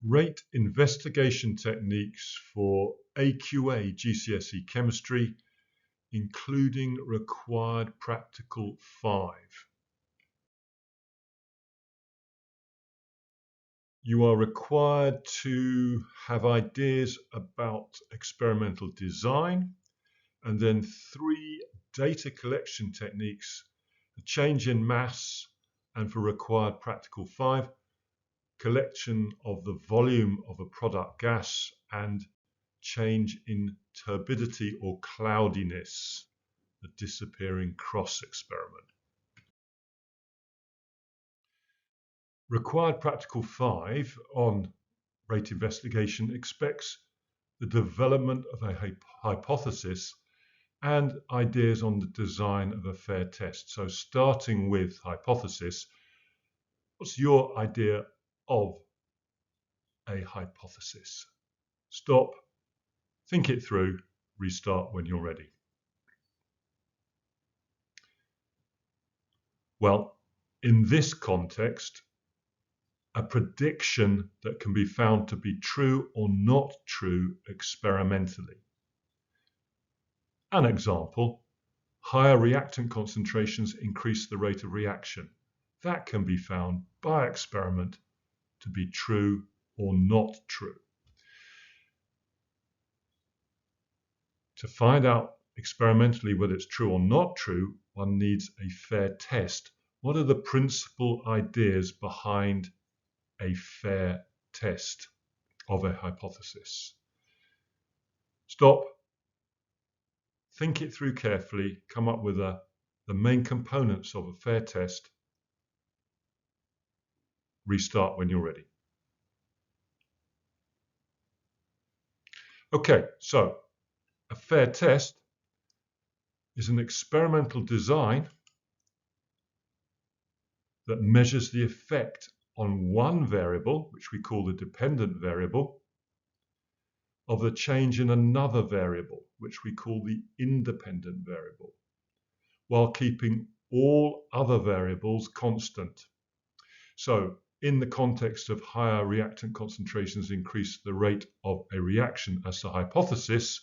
Rate investigation techniques for AQA GCSE Chemistry, including required practical 5. You are required to have ideas about experimental design, and then 3 data collection techniques: a change in mass, and for required practical 5, collection of the volume of a product gas, and change in turbidity or cloudiness, the disappearing cross experiment. Required practical 5 on rate investigation expects the development of a hypothesis and ideas on the design of a fair test. So starting with hypothesis, what's your idea of a hypothesis? Stop, think it through, restart when you're ready. Well, in this context, a prediction that can be found to be true or not true experimentally. An example, higher reactant concentrations increase the rate of reaction. That can be found by experiment to be true or not true. To find out experimentally whether it's true or not true, one needs a fair test. What are the principal ideas behind a fair test of a hypothesis? Stop, think it through carefully, come up with the main components of a fair test. Restart when you're ready. Okay, so a fair test is an experimental design that measures the effect on one variable, which we call the dependent variable, of the change in another variable, which we call the independent variable, while keeping all other variables constant. So, in the context of higher reactant concentrations increase the rate of a reaction as the hypothesis,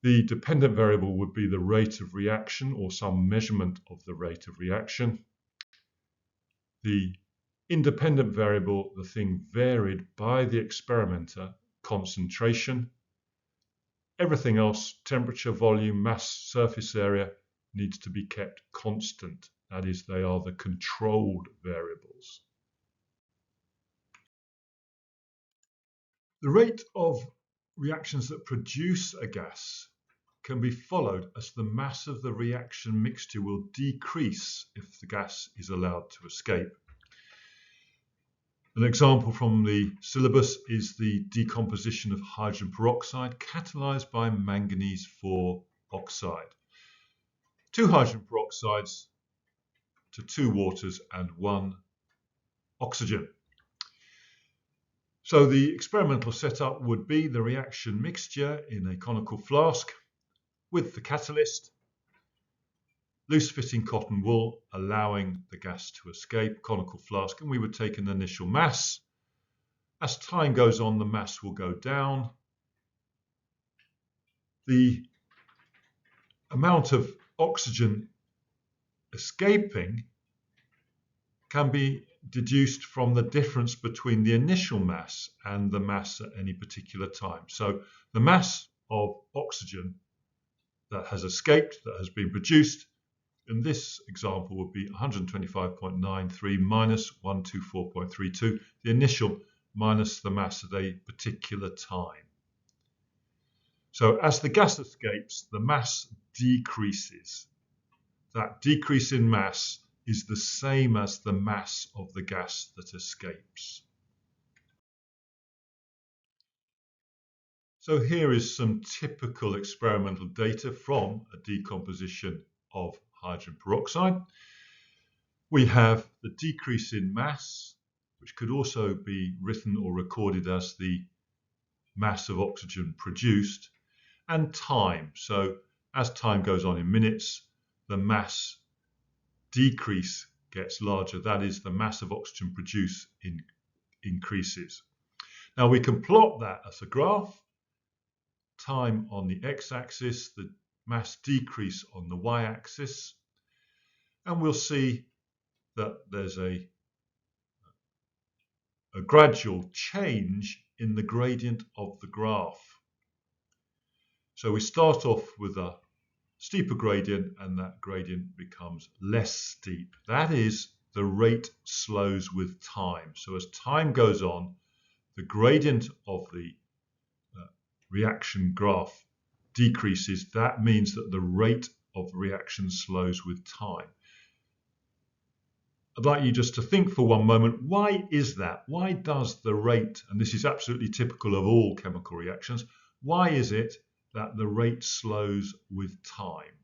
the dependent variable would be the rate of reaction or some measurement of the rate of reaction. The independent variable, the thing varied by the experimenter, concentration. Everything else, temperature, volume, mass, surface area, needs to be kept constant. That is, they are the controlled variables. The rate of reactions that produce a gas can be followed as the mass of the reaction mixture will decrease if the gas is allowed to escape. An example from the syllabus is the decomposition of hydrogen peroxide catalyzed by manganese 4 oxide. 2 hydrogen peroxides to 2 waters and 1 oxygen. So the experimental setup would be the reaction mixture in a conical flask with the catalyst, loose-fitting cotton wool allowing the gas to escape, conical flask, and we would take an initial mass. As time goes on, the mass will go down. The amount of oxygen escaping can be deduced from the difference between the initial mass and the mass at any particular time. So the mass of oxygen that has escaped, that has been produced, in this example would be 125.93 minus 124.32, the initial minus the mass at a particular time. So as the gas escapes, the mass decreases. That decrease in mass is the same as the mass of the gas that escapes. So here is some typical experimental data from a decomposition of hydrogen peroxide. We have the decrease in mass, which could also be written or recorded as the mass of oxygen produced, and time. So as time goes on in minutes, the mass decrease gets larger. That is, the mass of oxygen produced increases. Now we can plot that as a graph. Time on the x-axis, the mass decrease on the y-axis, and we'll see that there's a gradual change in the gradient of the graph. So we start off with a steeper gradient, and that gradient becomes less steep. That is, the rate slows with time. So as time goes on, the gradient of the reaction graph decreases. That means that the rate of reaction slows with time. I'd like you just to think for one moment, why is that? Why does the rate, and this is absolutely typical of all chemical reactions, why is it that the rate slows with time?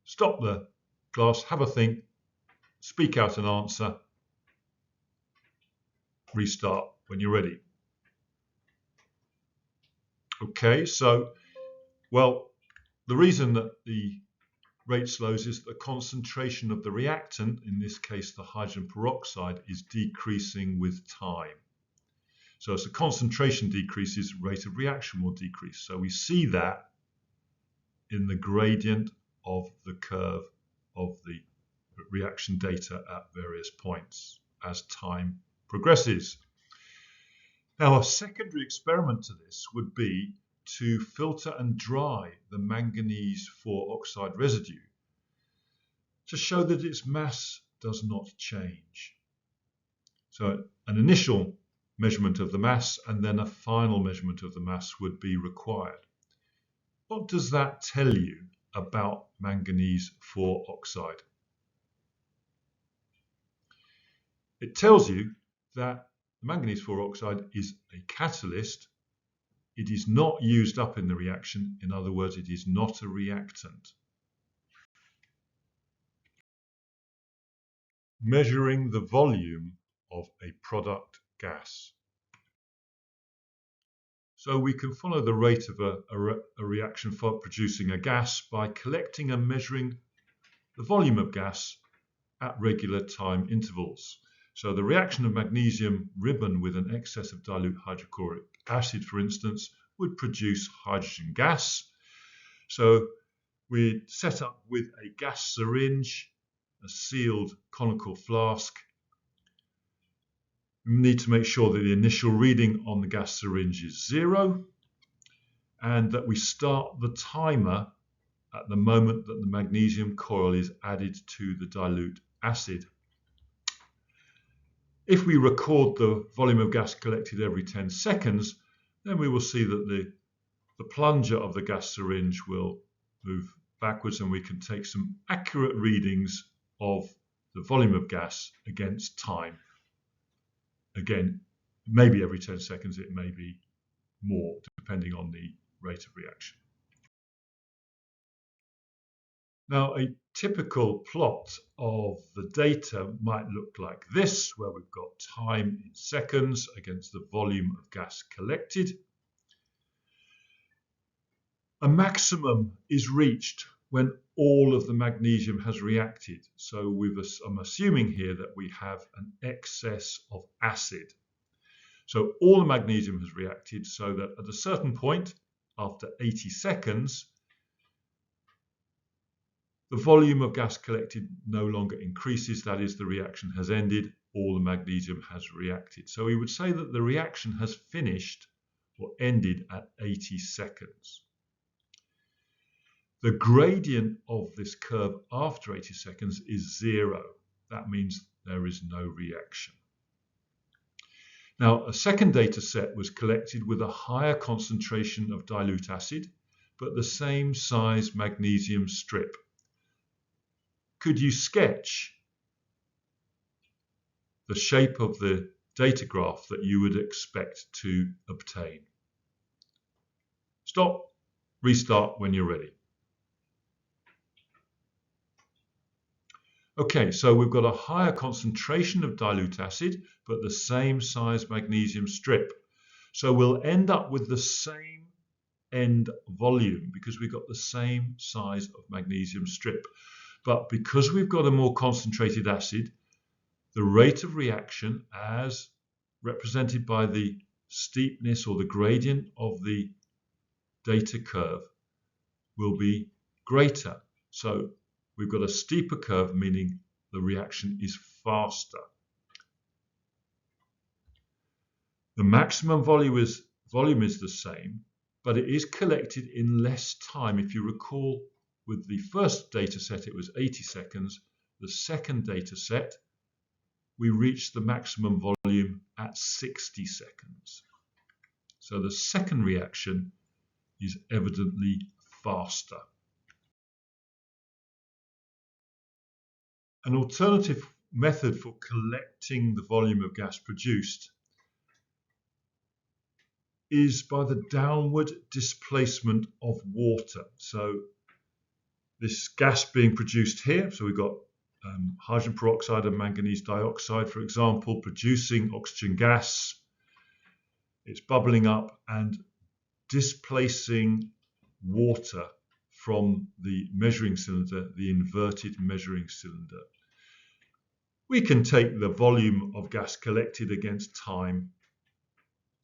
Stop the class, have a think, speak out an answer, restart when you're ready. Okay, so, well, the reason that the rate slows is the concentration of the reactant, in this case the hydrogen peroxide, is decreasing with time. So as the concentration decreases, rate of reaction will decrease. So we see that in the gradient of the curve of the reaction data at various points as time progresses. Now, a secondary experiment to this would be to filter and dry the manganese 4 oxide residue to show that its mass does not change. So an initial measurement of the mass and then a final measurement of the mass would be required. What does that tell you about manganese 4 oxide? It tells you that manganese 4 oxide is a catalyst. It is not used up in the reaction. In other words, it is not a reactant. Measuring the volume of a product gas. So we can follow the rate of a reaction for producing a gas by collecting and measuring the volume of gas at regular time intervals. So the reaction of magnesium ribbon with an excess of dilute hydrochloric acid, for instance, would produce hydrogen gas. So we set up with a gas syringe, a sealed conical flask. We need to make sure that the initial reading on the gas syringe is 0 and that we start the timer at the moment that the magnesium coil is added to the dilute acid. If we record the volume of gas collected every 10 seconds, then we will see that the plunger of the gas syringe will move backwards and we can take some accurate readings of the volume of gas against time. Again, maybe every 10 seconds, it may be more, depending on the rate of reaction. Now, a typical plot of the data might look like this, where we've got time in seconds against the volume of gas collected. A maximum is reached when all of the magnesium has reacted. So I'm assuming here that we have an excess of acid. So all the magnesium has reacted so that at a certain point, after 80 seconds, the volume of gas collected no longer increases. That is, the reaction has ended. All the magnesium has reacted. So we would say that the reaction has finished or ended at 80 seconds. The gradient of this curve after 80 seconds is 0. That means there is no reaction. Now, a second data set was collected with a higher concentration of dilute acid, but the same size magnesium strip. Could you sketch the shape of the data graph that you would expect to obtain? Stop, restart when you're ready. Okay, so we've got a higher concentration of dilute acid, but the same size magnesium strip. So we'll end up with the same end volume because we've got the same size of magnesium strip. But because we've got a more concentrated acid, the rate of reaction as represented by the steepness or the gradient of the data curve will be greater. So we've got a steeper curve, meaning the reaction is faster. The maximum volume is the same, but it is collected in less time. If you recall, with the first data set, it was 80 seconds. The second data set, we reached the maximum volume at 60 seconds. So the second reaction is evidently faster. An alternative method for collecting the volume of gas produced is by the downward displacement of water. So this gas being produced here, so we've got hydrogen peroxide and manganese dioxide, for example, producing oxygen gas. It's bubbling up and displacing water from the measuring cylinder, the inverted measuring cylinder. We can take the volume of gas collected against time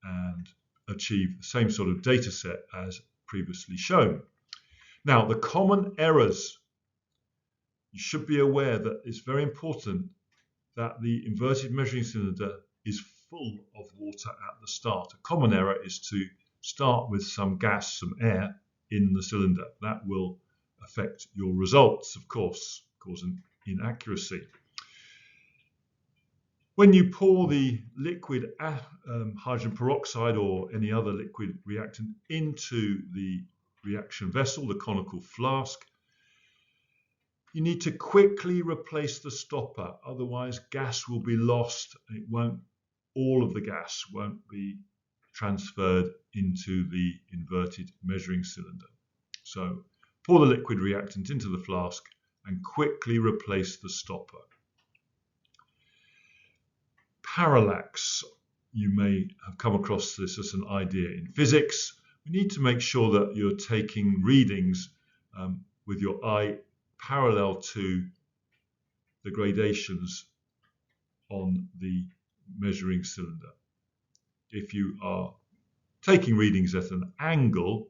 and achieve the same sort of data set as previously shown. Now, the common errors, you should be aware that it's very important that the inverted measuring cylinder is full of water at the start. A common error is to start with some gas, some air in the cylinder. That will affect your results, of course, cause an inaccuracy. When you pour the liquid hydrogen peroxide or any other liquid reactant into the reaction vessel, the conical flask, you need to quickly replace the stopper, otherwise gas will be lost. All of the gas won't be transferred into the inverted measuring cylinder. So pour the liquid reactant into the flask and quickly replace the stopper. Parallax, you may have come across this as an idea in physics. We need to make sure that you're taking readings with your eye parallel to the gradations on the measuring cylinder. If you are taking readings at an angle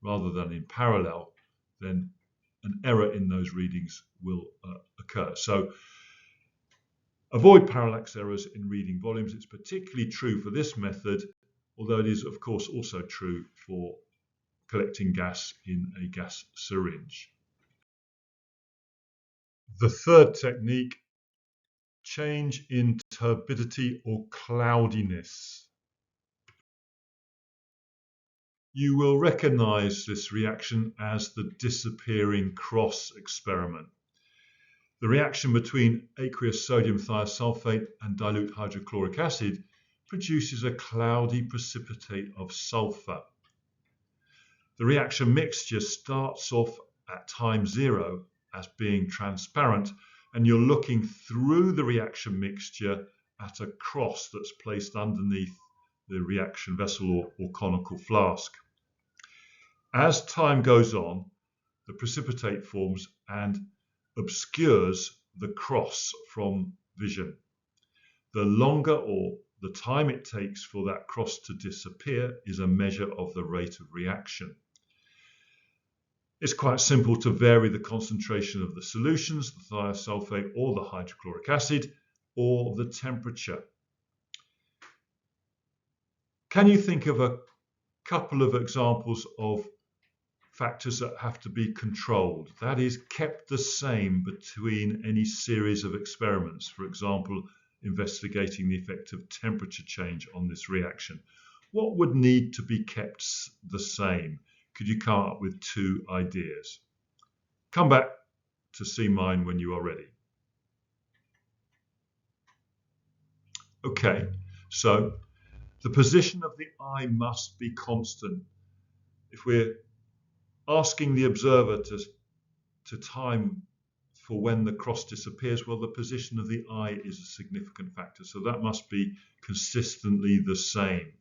rather than in parallel, then an error in those readings will occur. So avoid parallax errors in reading volumes. It's particularly true for this method, although it is of course also true for collecting gas in a gas syringe. The third technique, change in turbidity or cloudiness. You will recognize this reaction as the disappearing cross experiment. The reaction between aqueous sodium thiosulfate and dilute hydrochloric acid produces a cloudy precipitate of sulfur. The reaction mixture starts off at time 0 as being transparent, and you're looking through the reaction mixture at a cross that's placed underneath the reaction vessel or conical flask. As time goes on, the precipitate forms and obscures the cross from vision. The longer or the time it takes for that cross to disappear is a measure of the rate of reaction. It's quite simple to vary the concentration of the solutions, the thiosulfate or the hydrochloric acid, or the temperature. Can you think of a couple of examples of factors that have to be controlled, that is, kept the same between any series of experiments, for example, investigating the effect of temperature change on this reaction? What would need to be kept the same? Could you come up with 2 ideas? Come back to see mine when you are ready. Okay, so the position of the eye must be constant. If we're asking the observer to time for when the cross disappears, well, the position of the eye is a significant factor, so that must be consistently the same.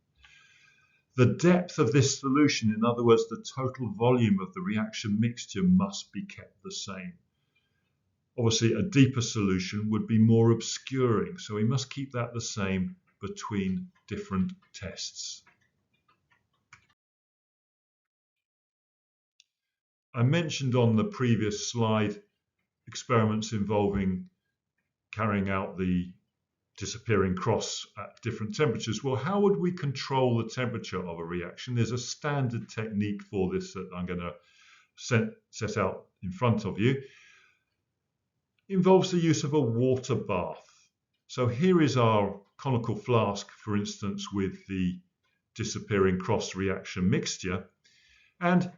The depth of this solution, in other words, the total volume of the reaction mixture, must be kept the same. Obviously, a deeper solution would be more obscuring, so we must keep that the same between different tests. I mentioned on the previous slide experiments involving carrying out the disappearing cross at different temperatures. Well, how would we control the temperature of a reaction? There's a standard technique for this that I'm going to set out in front of you. It involves the use of a water bath. So here is our conical flask, for instance, with the disappearing cross reaction mixture, and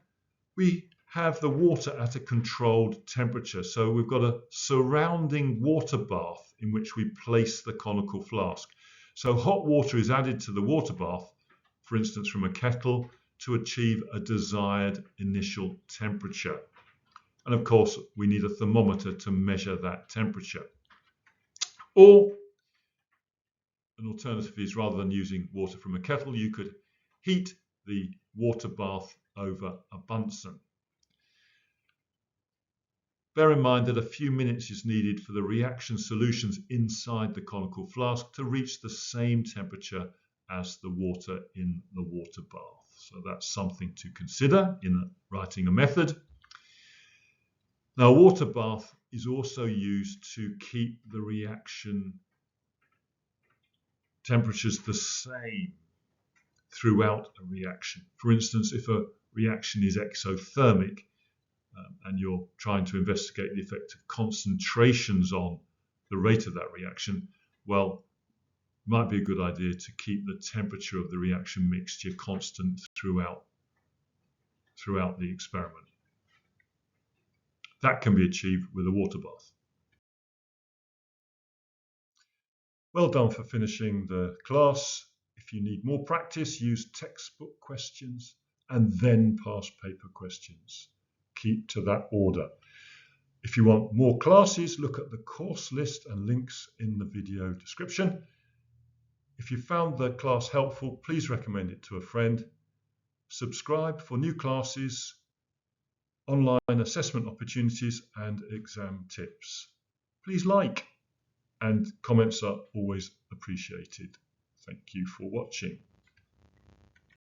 we have the water at a controlled temperature. So we've got a surrounding water bath in which we place the conical flask. So hot water is added to the water bath, for instance from a kettle, to achieve a desired initial temperature. And of course, we need a thermometer to measure that temperature. Or an alternative is, rather than using water from a kettle, you could heat the water bath over a Bunsen. Bear in mind that a few minutes is needed for the reaction solutions inside the conical flask to reach the same temperature as the water in the water bath. So that's something to consider in writing a method. Now, a water bath is also used to keep the reaction temperatures the same throughout a reaction. For instance, if a reaction is exothermic, and you're trying to investigate the effect of concentrations on the rate of that reaction, well, it might be a good idea to keep the temperature of the reaction mixture constant throughout the experiment. That can be achieved with a water bath. Well done for finishing the class. If you need more practice, use textbook questions and then past paper questions. Keep to that order. If you want more classes, look at the course list and links in the video description. If you found the class helpful, please recommend it to a friend. Subscribe for new classes, online assessment opportunities, and exam tips. Please like, and comments are always appreciated. Thank you for watching.